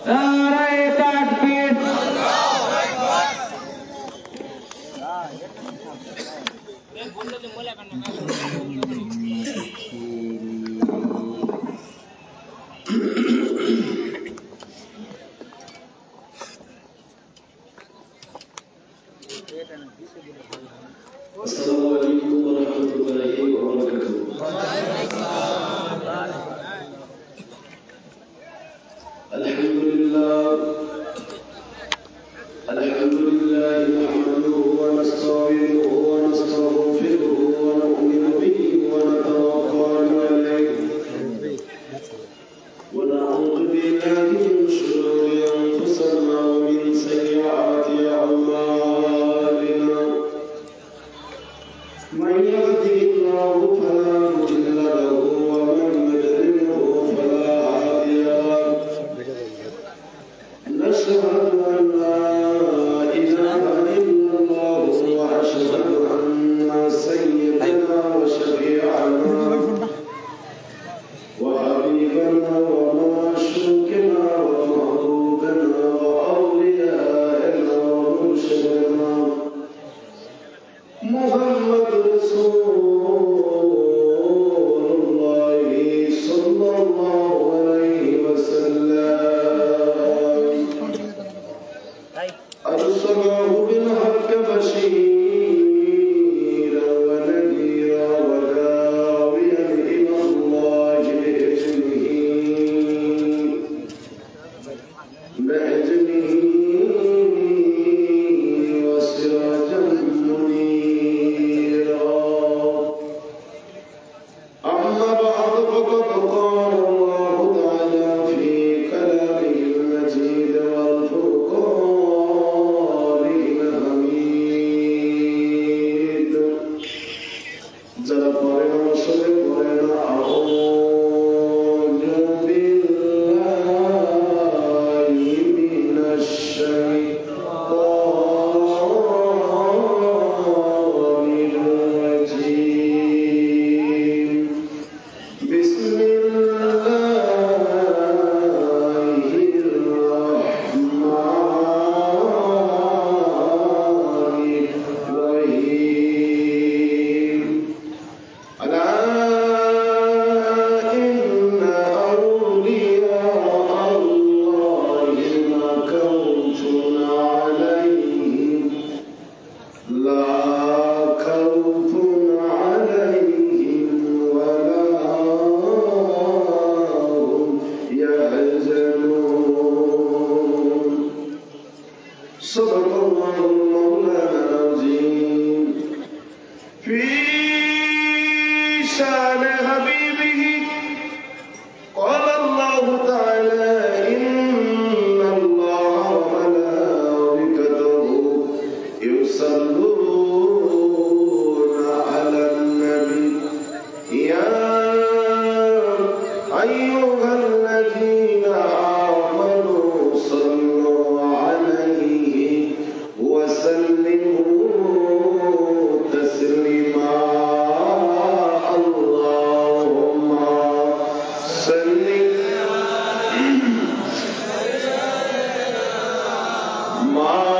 নারায়ে তাকবীর। السلام عليكم ورحمة الله وبركاته. الحمد لله نحمده ونستعينه ونستغفره ونؤمن به ونتوكل عليه ونعوذ بالله من شرور أنفسنا ومن سيئات أعمالنا. من يهده الله فلا مضل له ومن يضلله فلا هادي له. نشهد أن لا إله إلا الله وأشهد أن سيدنا وشفيعنا وحبيبنا ومعشوقنا ومحبوبنا وأولياءنا ومرشدنا محمد رسول الله صلى الله عليه وسلم أرسله بالحق بشيرا ونذيرا وداعيا إلى الله بإذنه وسراجا منيرا. أما بعد فقد قال الله تعالى في كلامه المجيد والفرقان الحميد. যারা পড়ে না আসলে পড়ে না আউযু বিল্লাহি মিনাশ শাইতানির রাজীম. বিসমিল্লাহির রাহমানির রাহিম. ألا إن أولياء الله ما خوف عليهم لا خوف عليهم ولا هم يحزنون. صدق الله مولانا العظيم. في شان حبيبه قال الله تعالى إن الله وملائكته يصلون على النبي يا أيها الذين آمنوا صلوا عليه وسلموا تسليما. اللهم صل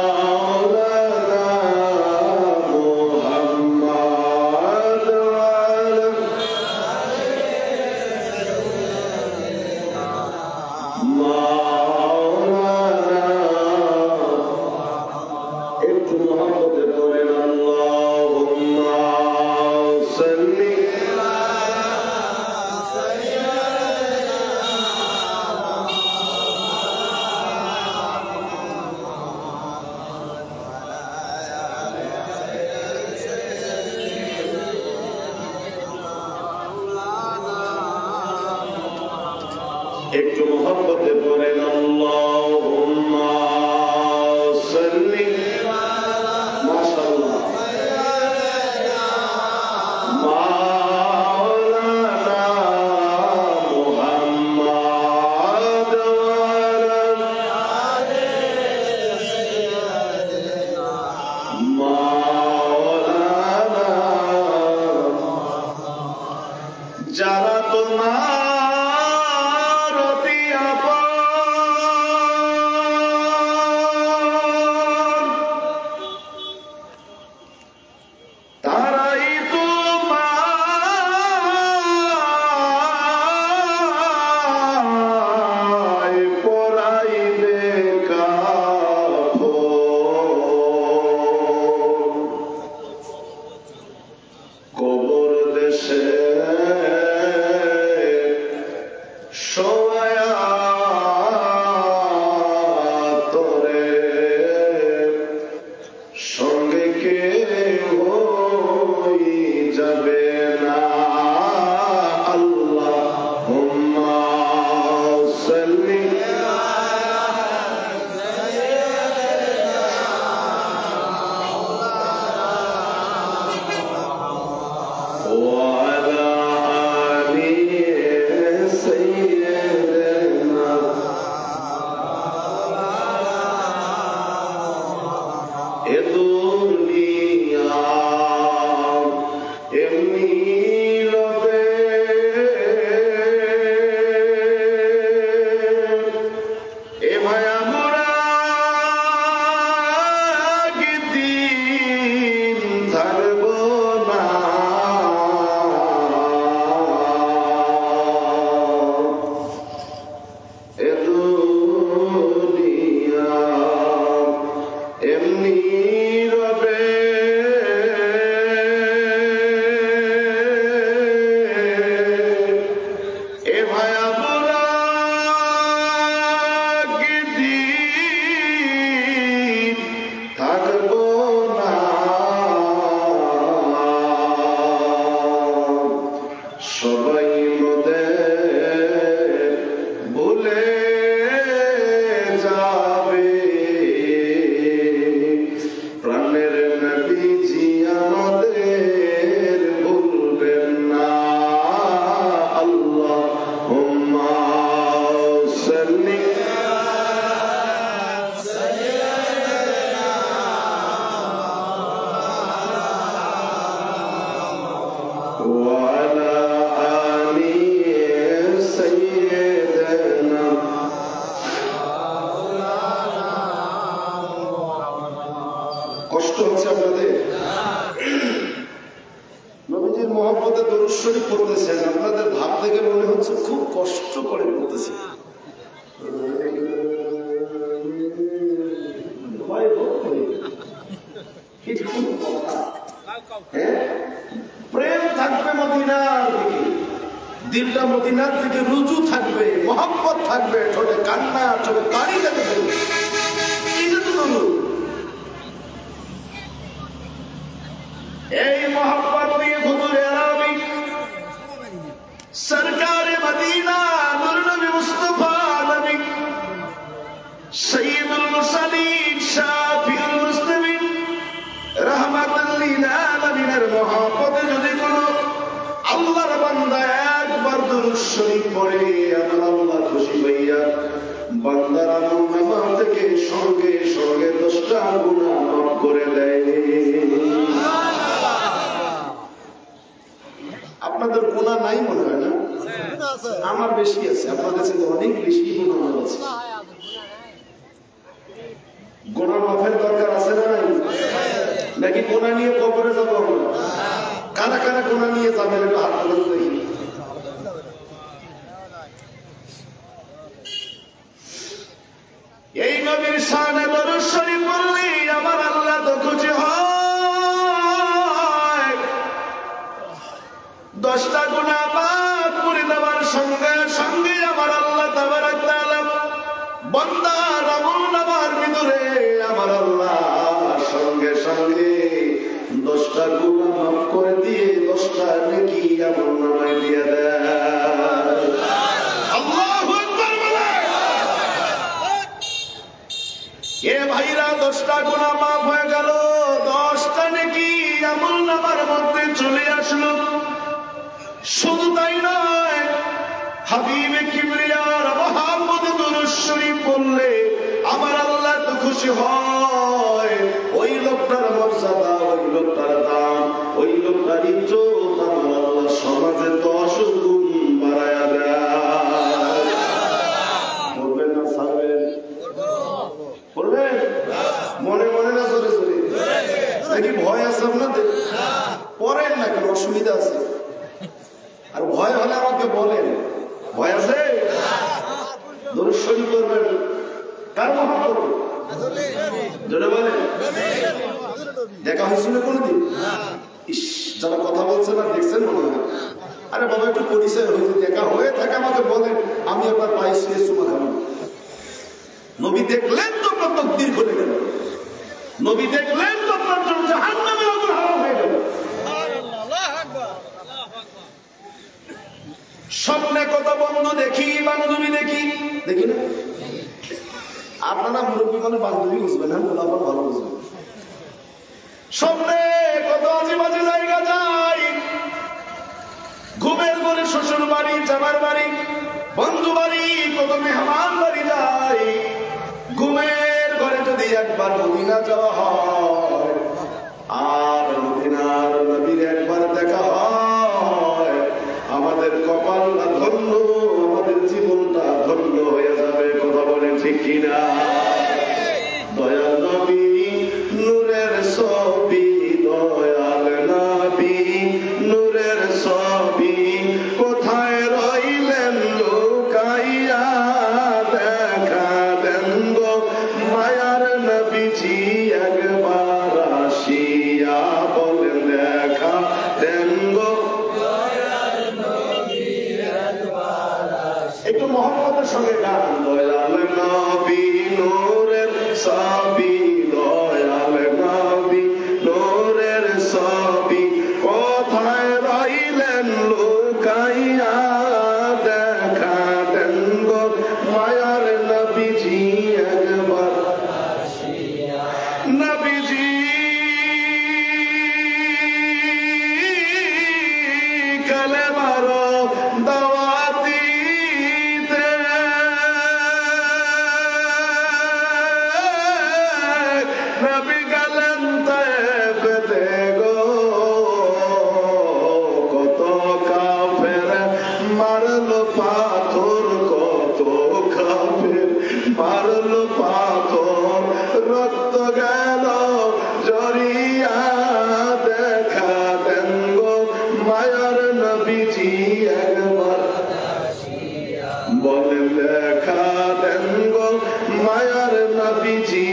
مولانا محمد وعلى مولانا. একটু মহব্বতে বলেন আল্লাহুম্মা সাল্লি একটু মহব্বতে বলেন আল্লাহুম্মা সাল্লি. মাশাআল্লাহ. মাওলানা মুহাম্মদ ওয়ালা মাওলানা. যারা তোমার অতি আপন এ দুনিয়া এমনি রবে এ ভাই আমরা দিন থাকব না এ দুনিয়া এমনি রবে এ ভাই আমরা দিন থাকব না সবাই মোদের ভুলে যাবে প্রাণের নবীজি আমাদের ভুলবেন না আল্লাহুম্মা সাল্লি وعلى آل سيدنا কষ্ট হচ্ছে আপনাদের নবীজির মহব্বতে দরুদ শরীফ পড়তেছেন আপনাদের ভাব থেকে মনে হচ্ছে খুব কষ্ট করে পড়তেছে প্রেম থাকবে মদিনার দিকে দিলটা মদিনার দিকে রুজু থাকবে মহব্বত থাকবে ঠোঁটে কান্না চোখে পানি থাকবে এই মহব্বত দিয়ে হুজুরে আরবি সরকারে মদিনা নূর নবী মুস্তাফা নবী সাইয়্যিদুল মুরসালিন শাফিউল মুসলিমিন রাহমাতাল লিল আলামিনের মহব্বতে যদি কোন আল্লাহর বান্দা একবার দুরূদ শরীফ পড়ে আমার আল্লাহ খুশি হইয়া বান্দার আমলনামা থেকে সঙ্গে সঙ্গে 10টা গুনাহ মাফ করে দেয় আপনাদের গুনাহ নাই মনে হয় না আমার বেশি আছে আপনাদের চেয়ে অনেক বেশি গুনাহ আছে গুনাহ মাফের দরকার আছে না নাই নাকি গুনাহ নিয়ে কবরে যাব আমরা কারা কারা গুনাহ নিয়ে যাবেন একটু হাত তুলে দেখি এই নবীর শানে দরুদ শরীফ পড়লে আমার আল্লাহ তো খুশি হয় 10টা গুনাহ মাফ করে দেওয়ার সঙ্গে সঙ্গে আমার আল্লাহ তাবারক তাআলা বান্দার আমলনামার ভিতরে আমার আল্লাহ সঙ্গে সঙ্গে 10টা গুনাহ মাফ করে দিয়ে 10টা নেকি আমলনামায় দিয়ে দেয় আল্লাহু আকবার বলে এ ভাইরা 10টা গুনাহ মাফ হয়ে গেল 10টা নেকি আমলনামার মধ্যে চলে আসলো শুধু তাই নয় হাবিবে কিবরিয়ার মহব্বতে দরুদ শরীফ পড়লে আমার আল্লাহ তো খুশি হয় ওই লোকটার মর্যাদা ওই লোকটার দাম ওই লোকটার ইজ্জত আমার আল্লাহ সমাজে 10 গুণ বাড়ায়া দেয় বলবেন না ছাড়বেন বলবেন মনে মনে না জোরে জোরে নাকি ভয় আছে আপনাদের পড়েন না কেন অসুবিধা আছে আর ভয় হলে আমাকে বলেন ভয় আছে দরুদ শরীফ করবেন কার মহব্বত জোরে বলেন দেখা হয়েছিল কোনদিন ইস যারা কথা বলছেন আর দেখছেন মনে হয় আরে বাবা একটু পরিচয় হয়েছে দেখা হয়ে থাকে আমাকে বলেন আমি আপনার পায়ে শুয়ে চুমা খাবো নবী দেখলেন তো আপনার তকদির খুলে গেল নবী দেখলেন তো আপনার জন্য জাহান্নামের আগুন হারাম হয়ে গেল স্বপ্নে কত বন্ধু দেখি বান্ধবী দেখি দেখি না আপনারা মুরব্বী মানে বান্ধবী বুঝবেন হ্যাঁ গোলাপান ভালো বুঝবেন স্বপ্নে কত আজে বাজে জায়গা যাই ঘুমের ঘরে শ্বশুর বাড়ি জামার বাড়ি বন্ধু বাড়ি কত মেহমান বাড়ি যাই ঘুমের ঘরে যদি একবার মদিনা যাওয়া হয় ঠিক কিনা? দয়াল নবী নূরের ছবি, দয়াল নবী নূরের ছবি, কোথায় রইলেন লুকাইয়া? দেখা দেন গো মায়ার নবীজি একবার আসিয়া, বলেন দেখা দেন গো। একটু মহব্বতের সঙ্গে গান। দয়াল নবী নূরের ছবি, দয়াল নবী নূরের ছবি, কোথায় রইলেন লুকাইয়া? দেখা দেন গো মায়ার নবীজি একবার। নবীজি কালেমার দাওয়াত দিতে নবী গেলেন তায়েফেতে গো, কত কাফের মারলো পাথর, কত কাফের মারলো পাথর, রক্ত গেল জড়িয়া। দেখা দেন গো মায়ার নবীজি একবার, বলেন দেখা দেন গো মায়ার নবীজি।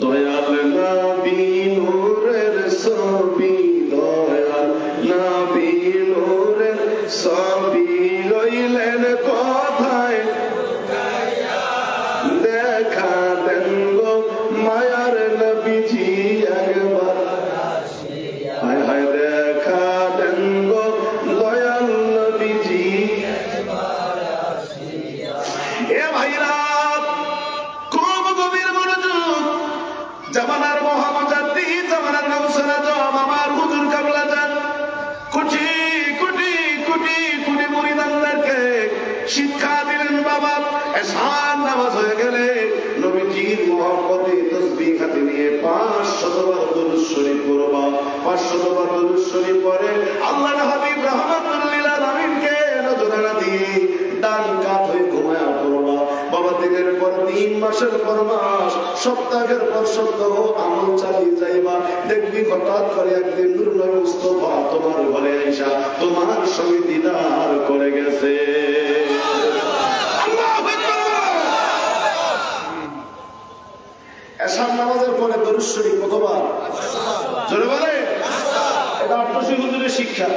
দয়াল নবী নূরের ছবি, দয়াল নবী নূরের ছবি, রইলেন কোথায়? দেখা দেন গো মায়ার নবীজি একবার। হায় হায় দেখা দেন গো দয়াল নবীজি। এ ভাইরা খুব গভীর মনোযোগ। জামানার মহামজাদ্দি, জামানার গাউসুল আজম আমার হুজুর কাবলা যান কোটি কোটি কোটি কোটি মুরিদানদেরকে শিক্ষা দিলেন। বাবা এশার নামাজ হয়ে গেলে নবীজির মহব্বতে তাসবিহ হাতে নিয়ে 500 বার দুরূদ শরীফ পড়বা। 500 বার দুরূদ শরীফ পড়ে আল্লাহর হাবিব রাহমাতুল লিল আলামিনকে নজরে না দিয়ে ডান কাত হয়ে ঘুমায়া পড়বা। বাবা দিনের পর দিন, মাসের পর মাস, সপ্তাহের পর সপ্তাহ আমল চালিয়ে যাইবা। দেখবি হঠাৎ করে একদিন নূর নবী মুস্তাফা তোমার ঘরে আইসা তোমার সঙ্গে দিদার করে গেছে। এশার নামাজের পরে দরুদ শরীফ কতবার? জোরে বলে। এটা আটরশি হুজুরের শিক্ষা,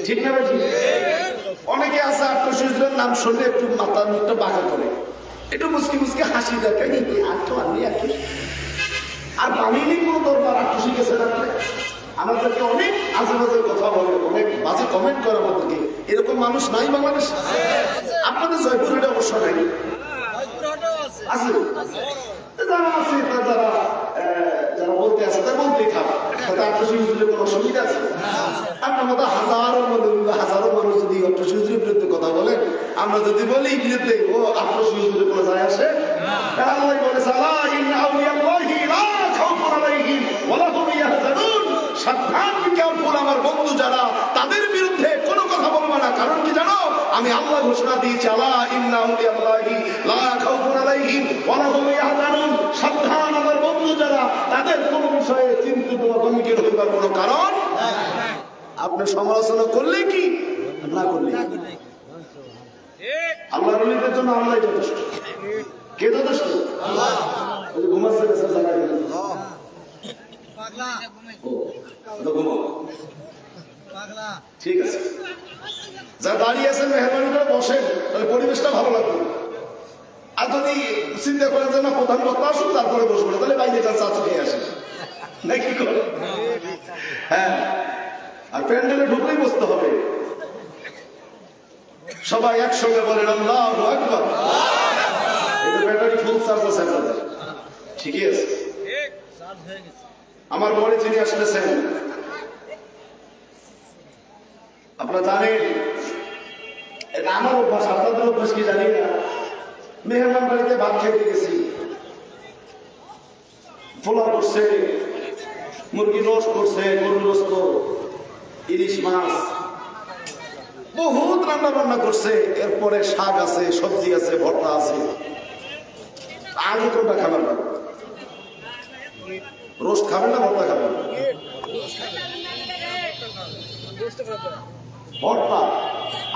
ঠিক না ঠিক? অনেকে আছে আটরশি হুজুরের নাম শুনলে একটু মাথার মুখটা বাঁকা করে, একটু মুসকি মুসকি হাসি দেখে, আর তো আমি আর কি আর বানিয়ে কোনো দরবার আটরশি গেছে রাখলে। আমাদেরকে অনেক আজে বাজে কথা বলে, অনেক বাজে কমেন্ট করে আমাদেরকে। এরকম মানুষ নাই বাংলাদেশ? আপনাদের জয়পুরহাটে অবশ্য নাই, আছে যারা আছে যারা যারা বলতে আছে তারা বলতেই খাবে। আটরশি হুজুরের কোনো অসুবিধা আছে? আপনার মতো হাজারো মানুষ যদি আটরশি হুজুরের বিরুদ্ধে কথা বলেন, আমরা যদি বলি বিরুদ্ধে, ও আটরশি হুজুরের কোনো যায় আসে? আল্লাহ বলে সাবধান বিজ্ঞাপন, আমার বন্ধু যারা, তাদের বিরুদ্ধে কোনো কথা বলবো না। কারণ কি জানো? আমি আল্লাহ ঘোষণা দিয়েছি, আলা ইন্না আউলিয়াল্লাহি লা খাউফুন আলাইহিম ওয়া লা হুম ইয়াহজানুন। সাবধান আমার বন্ধু যারা, তাদের কোনো বিষয়ে চিন্তিত বা গম্ভীর হইবার কোনো কারণ। আপনি সমালোচনা করলে কি না করলে, আল্লাহর ওলিদের জন্য আল্লাহই যথেষ্ট। কে যথেষ্ট? আল্লাহ। ঘুমাচ্ছে ঠিক আছে, যা দাঁড়িয়ে আছেন মেহরবানি করে বসেন, তাহলে পরিবেশটা ভালো লাগবে। আর যদি চিন্তা করেন যে না প্রধান বক্তা আসুন তারপরে বসবো, তাহলে বাইরে যান চা চুকিয়ে আসেন নাকি করে। হ্যাঁ, আর প্যান্ডেলে ঢুকলেই বসতে হবে। সবাই একসঙ্গে বলেন আল্লাহু আকবার। এটা ব্যাটারি ফুল চার্জ আছে আপনাদের, ঠিকই আছে। আমার ঘরে যিনি আসতেছেন আপনারা জানেন, এটা আমার অভ্যাস, আপনাদের অভ্যাস কি জানি না। মেহমান বাড়িতে ভাত খেতে গেছি, ফোলা করছে, মুরগি রোস্ট করছে, গরুর গোশত, ইলিশ মাছ, বহুত রান্না বান্না করছে, এরপরে শাক আছে, সবজি আছে, ভর্তা আছে। আগে কোনটা খাবেন না? রোস্ট খাবেন না ভর্তা খাবেন? ভর্তা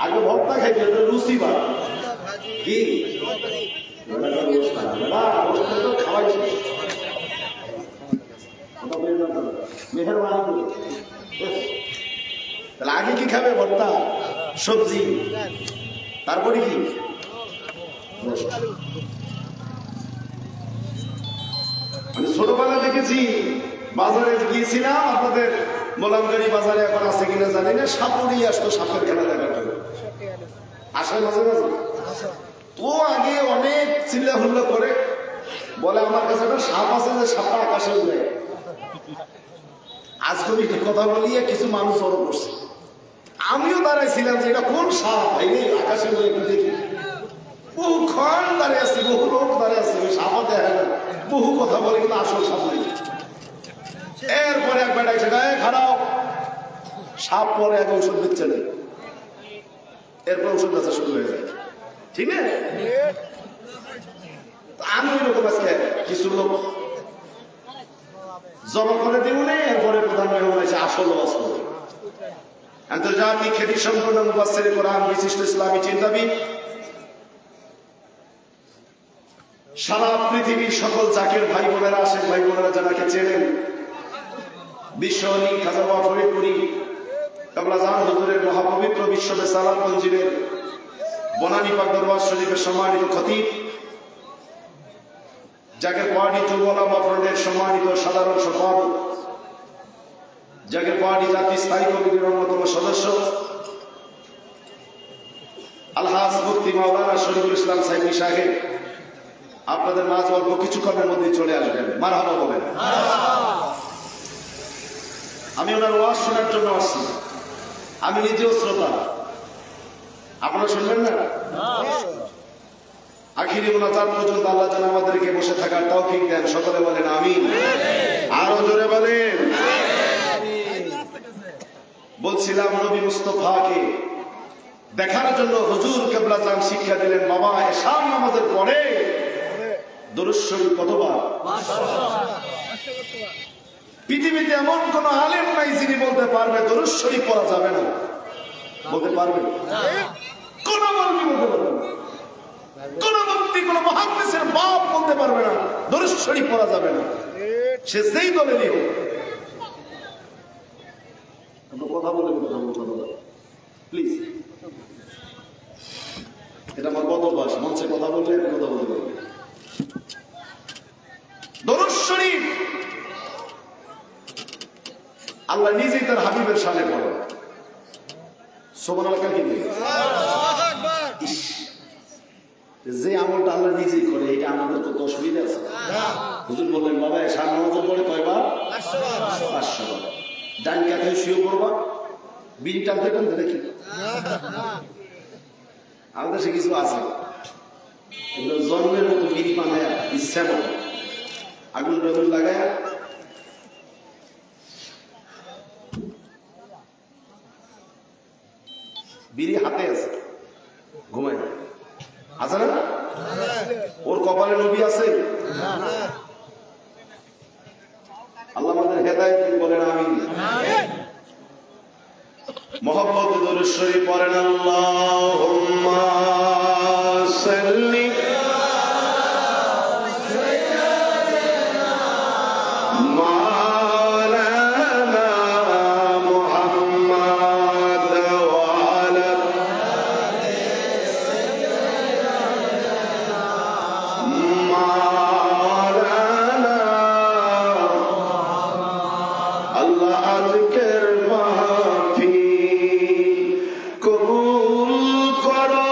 আগে, ভর্তা খাইতে রুচি বা কি খাওয়াই মেহরবানি। তাহলে আগে কি খাবে? ভর্তা, সবজি, তারপরে কি? আমি ছোটবেলা দেখেছি, বাজারে গিয়েছিলাম, আপনাদের মোলামগাড়ি বাজারে এখন আছে কিনা জানি না, সাপুরি আসতো সাপের খেলা দেখার জন্য। আসে মাঝে মাঝে তো আগে অনেক চিল্লা হুল্লা করে বলে আমার কাছে একটা সাপ আছে, যে সাপটা আকাশে উড়ে। আজকে কথা বলিয়ে কিছু মানুষ ওর করছে, আমিও দাঁড়াইছিলাম যে এটা কোন সাপ আকাশে উড়ে, একটু দেখি। বহুক্ষণ দাঁড়িয়ে আসছি, বহু লোক দাঁড়িয়ে আসছে, সাপ দেখা না, বহু কথা বলে কিন্তু আসল সাপ নেই। এরপরে একবার ডাকছে, গায়ে খারাপ সাপ, পরে এক ঔষধ দিচ্ছে না, এরপর ওষুধ বেচা শুরু হয়ে যায়। ঠিক আছে, আমি ওইরকম আজকে কিছু লোক জমা করে দিব না, এরপরে প্রধান মেহমান এসে আসল অস্ত্র। আন্তর্জাতিক খ্যাতি সম্পন্ন মুফাসসির কোরআন, বিশিষ্ট ইসলামী চিন্তাবিদ, সারা পৃথিবীর সকল জাকের ভাই বোনেরা, আশেক ভাই বোনেরা যারাকে চেনেন, বিশ্বনী খাজা বাবা ফরিদপুরি কাবলা জান হুজুরের মহাপবিত্র বিশ্ব রিসালাত মঞ্জিলের বনানী পাক দরবার শরীফের সম্মানিত খতিব, জাকের পাহাড়ি যুবলামা ফ্রন্টের সম্মানিত সাধারণ সম্পাদক, জাকের পাহাড়ি জাতি স্থায়ী কমিটির অন্যতম সদস্য আলহাজ মুফতি মাওলানা শরীফুল ইসলাম সাইফি সাহেব, আপনাদের মাঝে অল্প কিছুক্ষণের মধ্যে চলে আসবেন। মারহাবা বলেন। আমি ওনার ওয়াজ শোনার জন্য আসছি, আমি নিজেও শ্রোতা, আপনারা শুনবেন না? আখিরি মোনাজাত পর্যন্ত আল্লাহ যেন আমাদেরকে বসে থাকার তৌফিক দেন। সকলে বলেন আমিন। আরো জোরে বলেন। বলছিলাম নবী মুস্তাফাকে দেখার জন্য হুজুর কিবলা জান শিক্ষা দিলেন, বাবা এশার নামাজের পরে দরুদ শরীফ কতবার? পৃথিবীতে এমন কোন আলেম নাই যিনি বলতে পারবে দরুদ শরীফ পড়া যাবে না। বলতে পারবে? কোন মৌলবি বলতে পারবে না, কোন মুফতি, কোন মুহাদ্দিসের বাপ বলতে পারবে না দরুদ শরীফ পড়া যাবে না, সে যেই দলেরই হোক। কথা বলে প্লিজ, এটা আমার বদভ্যাস, মঞ্চে কথা বললে আমি কথা বলতে পারবো। দরুদ শরীফ আল্লাহ নিজেই তার হাবিবের শানে পড়েন। সুবহানাল্লাহ কি বলে? যে আমলটা আল্লাহ নিজেই করে, এটা আমাদের কত অসুবিধা আছে। হুজুর বললেন, বাবা এশার নামাজের পরে কয়বার? 500 বার। ডান কাঁধে শুয়ে পড়বা, বিড়ি টানতে টানতে দেখি। আমাদের সে কিছু আছে, এগুলো জন্মের মতো বিড়ি বানায় ইচ্ছা মতো আগুন টাগুন লাগায় বিড়ি হাতে আছে, ঘুমায় না। আছে না? ওর কপালে নবী আছে? আল্লাহ আমাদের হেদায়েত দিন, বলেন আমিন। মুহাম্মদ দরুদ শরীফ পড়েন। আল্লাহুম্মা সাল্লি কবুল করো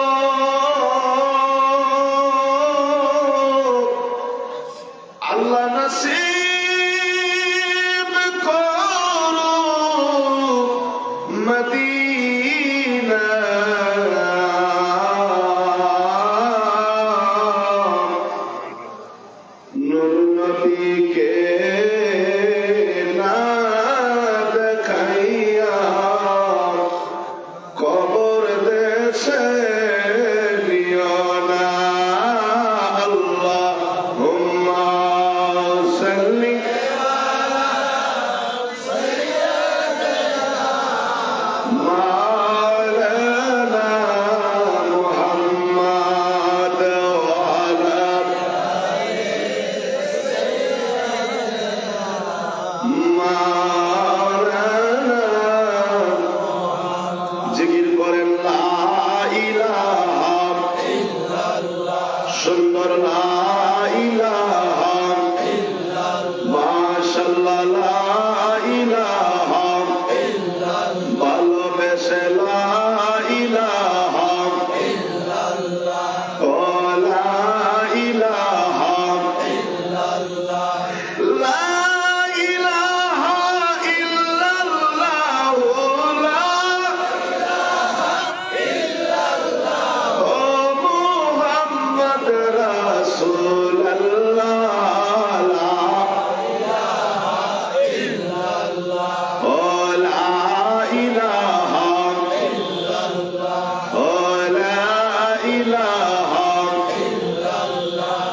সুন্দর লা ইলাহা মাশাআল্লাহ লা ইলাহা ভালোবেসে লা ইলাহা ও লা ইলাহা লা ইলাহা ইল্লাল্লাহ ও মুহাম্মদ রাসূলুল্লাহ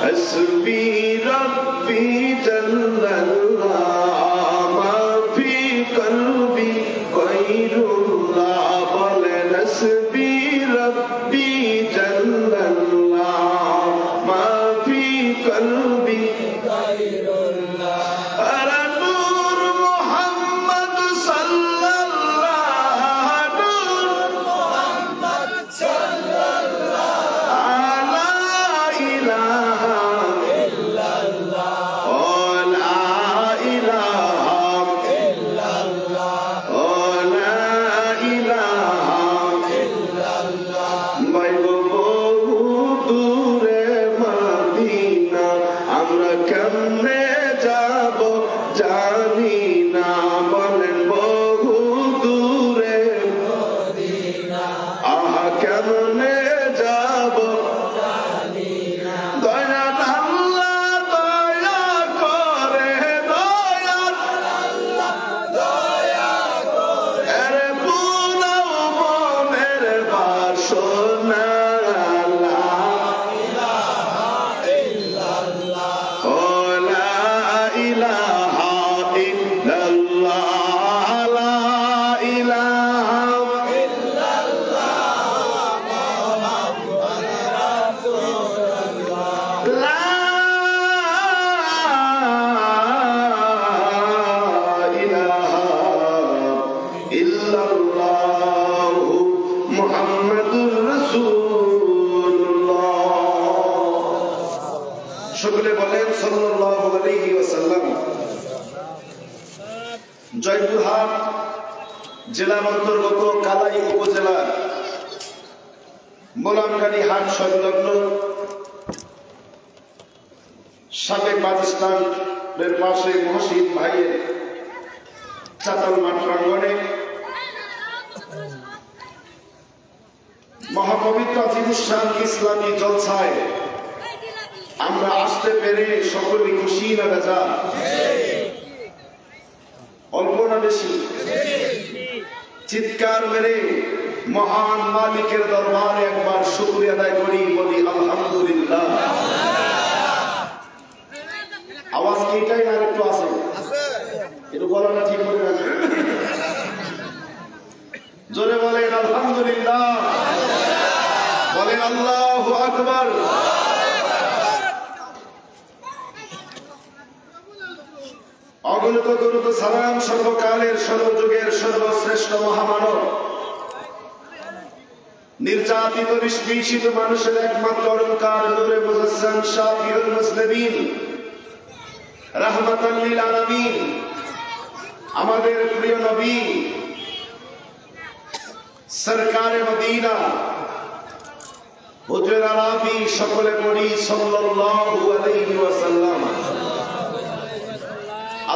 حسبي ربي جل الله ما في قلبي غير الله بولن حسبي ربي جل الله ما في قلبي غير الله أرى نور محمد صلى الله نور محمد صلى الله لا إله জানি না বলেন বহু দূরে আহা কেমনে যাব দয়া আল্লাহ দয়া করে দয়া এরে পুরাও মনের বাসনা সকলে বলেন সাল্লাল্লাহু আলাইহি ওয়াসাল্লাম। জয়পুরহাট জেলার অন্তর্গত কালাই উপজেলার মোলামগাড়ি হাট সংলগ্ন সাবেক বাস স্ট্যান্ডের পাশে মহসিন ভাইয়ের চাতাল মাঠ প্রাঙ্গণে মহাপবিত্র আজিমুশান ইসলামী জলসায় আমরা আসতে পেরে সকলে খুশি না বেজা? অল্প না বেশি? চিৎকার মেরে মহান মালিকের দরবারে একবার শুকরিয়া আদায় করি, বলি আলহামদুলিল্লাহ। আওয়াজ কি এটাই আর একটু আছে? একটু বলাটা ঠিক করে না? জোরে বলেন আলহামদুলিল্লাহ, বলেন আল্লাহু আকবার। অগণিত গুরুত সালাম সর্বকালের সর্বযুগের সর্বশ্রেষ্ঠ মহামানব, নির্যাতিত নিষ্পীড়িত মানুষের একমাত্র অলংকার, নূরে মুজাসসাম শাফিউল মুসলিমিন রাহমাতাল লিল আলামিন, আমাদের প্রিয় নবী সরকারে মদিনা হুজুর আরবি সকলে পড়ি সাল্লাল্লাহু আলাইহি ওয়াসাল্লাম।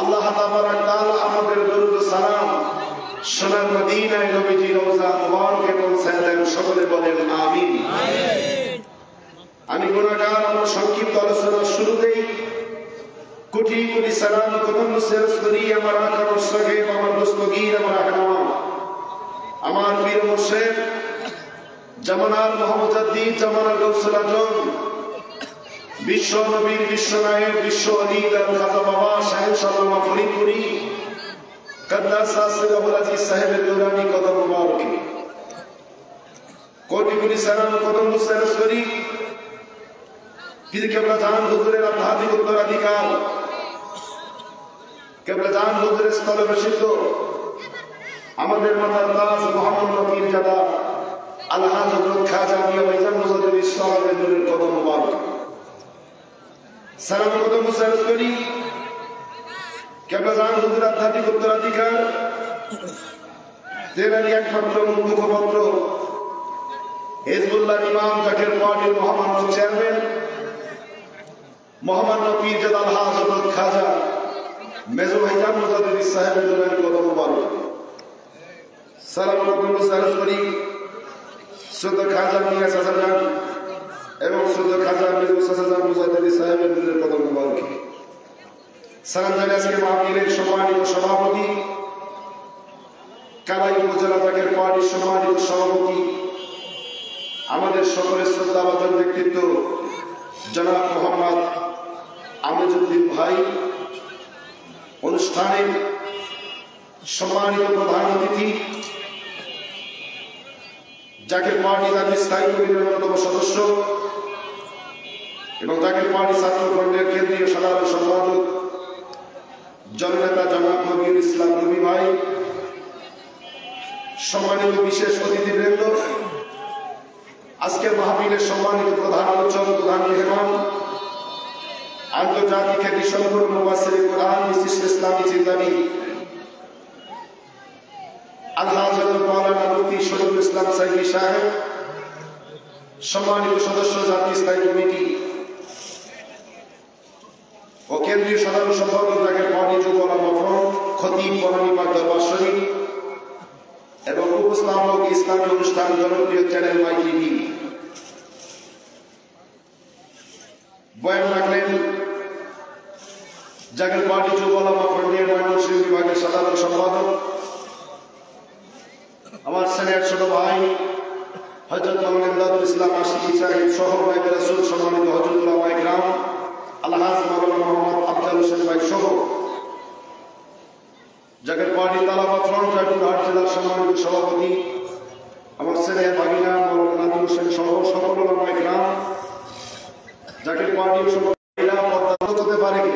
আল্লাহ তাবারাক তাআলা আমাদের দরুদ ও সালাম সোনার মদিনায় নবীজি রওজা মুবারকে পৌঁছায় দেন, সকলে বলেন আমিন। আমি গুনাহগার, আমার সংক্ষিপ্ত আলোচনার শুরুতেই কোটি কোটি সালাম কদম শেষ করি আমার আকা মুর্শিদ, আমার দস্তগীর, আমার রাহনামা, আমার পীর মুর্শিদ জামানার মুহাম্মদউদ্দিন, জামানার গৌসুল আজম, বিশ্ব নবীর বিশ্বনায়ক, বিশ্ব অলিদ খাজা বাবা শাহেনশাহ আল্লামা ফরিদপুরি কাদ্দাসা সিরাজুল আজিজ সাহেবের নুরানি কদম মুবারকে কোটি কোটি সালাম কদম শেষ করি পীর কেবলা জান হুজুরের আধ্যাত্মিক উত্তরাধিকার, কেবলা জান হুজুরের স্থলবেশিত আমাদের মাতার দাস মোহাম্মদ নবীর জাদা আলহাজ হযরত খাজা মিয়া ভাইজান মুজাদ্দিদ ইসলামের নূরের কদম মুবারক। সালাম কত মুসারস করি কেবলাজান হুজুর আধ্যাত্মিক উত্তরাধিকার তেনারই একমাত্র মুখপত্র হিজবুল্লাহ ইমাম জাকের পার্টির মহামান্য চেয়ারম্যান মহামান্য পীর জাদাল হযরত খাজা মেজো ভাইজান মুজাদ্দিদ সাহেবের দরবারে কদম মোবারক সালাম কত মুসারস করি শ্রদ্ধা খাজা মিয়া সাসাজান এবং শ্রদ্ধা খাজা মেজো সাসাজান মুজাদ্দিদ সাহেবের দরবারে কদম মোবারক সালাম জানাই আজকে মাহফিলের সম্মানিত সভাপতি কালাই উপজেলা জাকের পার্টির সম্মানিত সভাপতি আমাদের সকলের শ্রদ্ধাভাজন ব্যক্তিত্ব জনাব মোহাম্মদ আমিজউদ্দিন ভাই অনুষ্ঠানের সম্মানিত প্রধান অতিথি জাকের পার্টি জাতীয় স্থায়ী কমিটির অন্যতম সদস্য এবং জাকের পার্টি ছাত্র ফ্রন্টের কেন্দ্রীয় সাধারণ সম্পাদক জননেতা জনাব নবীর ইসলাম নবী ভাই, সম্মানিত বিশেষ অতিথিবৃন্দ, আজকের মাহফিলের সম্মানিত প্রধান আলোচক, প্রধান মেহমান, আন্তর্জাতিক খ্যাতি সম্পন্ন মুফাসসির কোরআন বিশিষ্ট ইসলামী চিন্তাবিদ আলহাজ হযরত মাওলানা মুফতি শরীফুল ইসলাম সাইফি সাহেব, সম্মানিত সদস্য জাতীয় স্থায়ী কমিটি ও কেন্দ্রীয় সাধারণ সম্পাদক জাকের পার্টি যুব ওলামা ফ্রন্ট, খতিব বনানী পাক দরবার শরীফ এবং উপস্থাপক ইসলামী অনুষ্ঠান জনপ্রিয় চ্যানেল মাই টিভি। বয়ান রাখলেন জাকের পার্টি যুব ওলামা ফ্রন্টের ময়মনসিংহ বিভাগের সাধারণ সম্পাদক আমার সিনিয়র ছোট ভাই হযরত মাওলানা ইমদাদুল ইসলাম আশিকি সাহেব সহ নায়েবে রাসূল সম্মানিত হযরত উলামায়ে কিরাম আলহাজ মাওলানা মোহাম্মদ আফজাল হোসেন ভাই সহ জাকের পার্টি তালাবা ফ্রন্ট জয়পুরহাট জেলার সম্মানিত সভাপতি আমার সিনিয়র ভাগিনা মাওলানা নাদিম হোসেন সহ সকল উলামায়ে কিরাম, জাকের পার্টির সকল মহিলা পর্দা হতে পারে কি